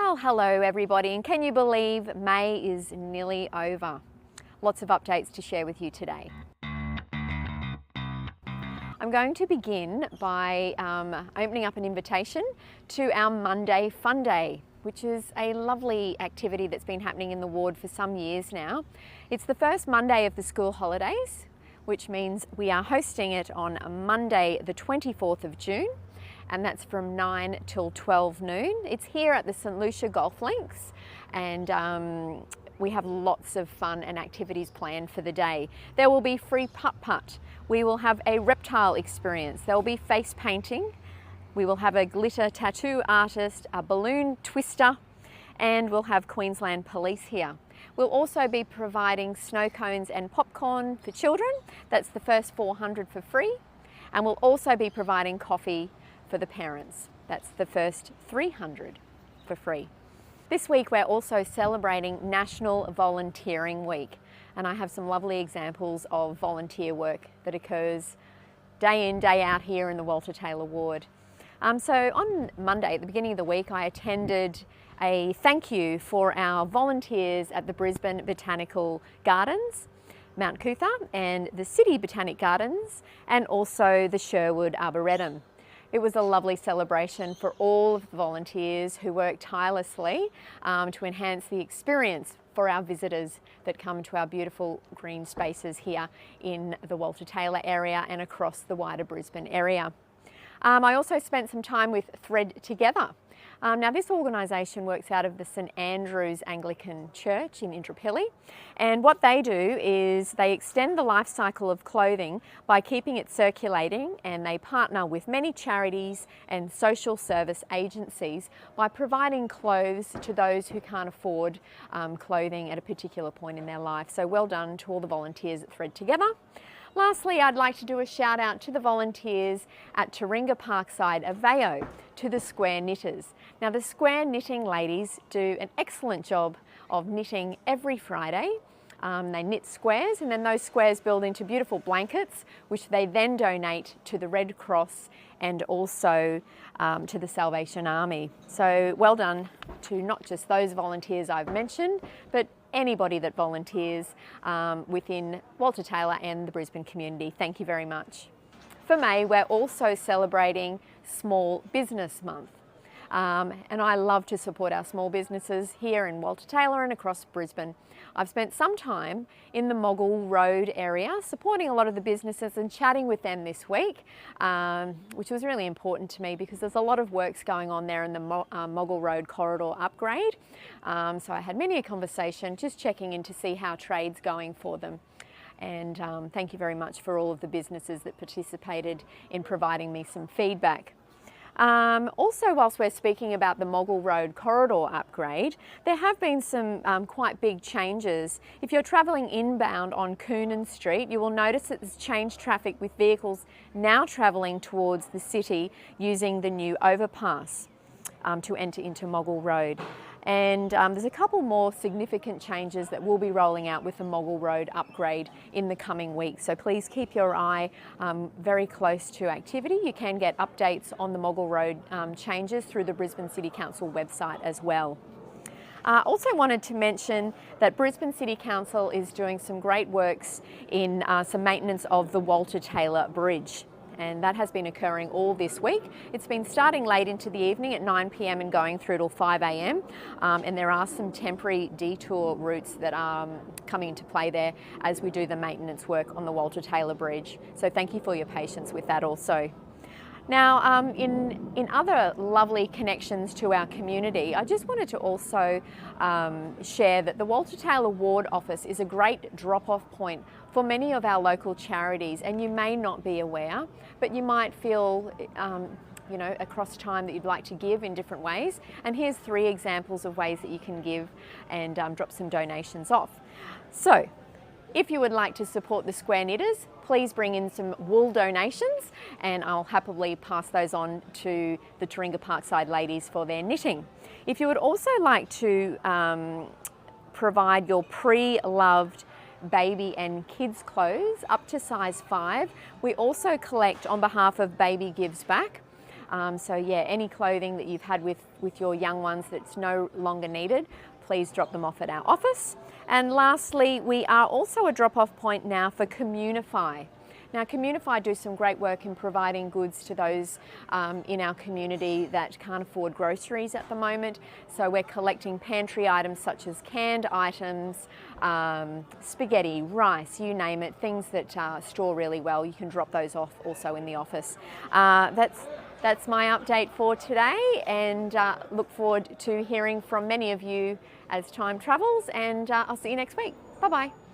Well, hello everybody, and can you believe May is nearly over? Lots of updates to share with you today. I'm going to begin by opening up an invitation to our Monday Fun Day, which is a lovely activity that's been happening in the ward for some years now. It's the first Monday of the school holidays, which means we are hosting it on Monday the 24th of June, and that's from 9 till 12 noon. It's here at the St Lucia Golf Links, and we have lots of fun and activities planned for the day. There will be free putt-putt. We will have a reptile experience. There will be face painting. We will have a glitter tattoo artist, a balloon twister, and we'll have Queensland Police here. We'll also be providing snow cones and popcorn for children. That's the first 400 for free. And we'll also be providing coffee for the parents. That's the first 300 for free. This week we're also celebrating National Volunteering Week, and I have some lovely examples of volunteer work that occurs day in, day out here in the Walter Taylor ward. So on Monday, at the beginning of the week, I attended a thank you for our volunteers at the Brisbane Botanical Gardens, Mount Cootha, and the City Botanic Gardens, and also the Sherwood Arboretum. It was a lovely celebration for all of the volunteers who work tirelessly to enhance the experience for our visitors that come to our beautiful green spaces here in the Walter Taylor area and across the wider Brisbane area. I also spent some time with Thread Together. Now this organisation works out of the St Andrew's Anglican Church in Indooroopilly, and what they do is they extend the life cycle of clothing by keeping it circulating, and they partner with many charities and social service agencies by providing clothes to those who can't afford clothing at a particular point in their life. So well done to all the volunteers at Thread Together. Lastly, I'd like to do a shout out to the volunteers at Taringa Parkside Aveo, to the Square Knitters. Now the Square Knitting ladies do an excellent job of knitting every Friday. They knit squares, and then those squares build into beautiful blankets, which they then donate to the Red Cross and also to the Salvation Army. So well done to not just those volunteers I've mentioned, but anybody that volunteers within Walter Taylor and the Brisbane community. Thank you very much. For May, we're also celebrating Small Business Month. And I love to support our small businesses here in Walter Taylor and across Brisbane. I've spent some time in the Moggill Road area supporting a lot of the businesses and chatting with them this week, which was really important to me because there's a lot of works going on there in the Moggill Road corridor upgrade. So I had many a conversation just checking in to see how trade's going for them. And thank you very much for all of the businesses that participated in providing me some feedback. Also, whilst we're speaking about the Moggill Road corridor upgrade, there have been some quite big changes. If you're travelling inbound on Coonan Street, you will notice that there's changed traffic with vehicles now travelling towards the city using the new overpass to enter into Moggill Road. And there's a couple more significant changes that we'll be rolling out with the Moggill Road upgrade in the coming weeks. So please keep your eye very close to activity. You can get updates on the Moggill Road changes through the Brisbane City Council website as well. Also wanted to mention that Brisbane City Council is doing some great works in some maintenance of the Walter Taylor Bridge, and that has been occurring all this week. It's been starting late into the evening at 9 p.m. and going through till 5 a.m. And there are some temporary detour routes that are coming into play there as we do the maintenance work on the Walter Taylor Bridge. So thank you for your patience with that also. Now, in other lovely connections to our community, I just wanted to also share that the Walter Taylor Ward Office is a great drop-off point for many of our local charities, and you may not be aware, but you might feel you know, across time that you'd like to give in different ways. And here's 3 examples of ways that you can give and drop some donations off. So, if you would like to support the Square Knitters, please bring in some wool donations and I'll happily pass those on to the Taringa Parkside ladies for their knitting. If you would also like to provide your pre-loved baby and kids clothes up to size 5, we also collect on behalf of Baby Gives Back. So yeah, any clothing that you've had with your young ones that's no longer needed, please drop them off at our office. And lastly, we are also a drop-off point now for Communify. Now, Communify do some great work in providing goods to those in our community that can't afford groceries at the moment. So we're collecting pantry items such as canned items, spaghetti, rice, you name it, things that store really well. You can drop those off also in the office. That's my update for today, and look forward to hearing from many of you as time travels, and I'll see you next week. Bye-bye.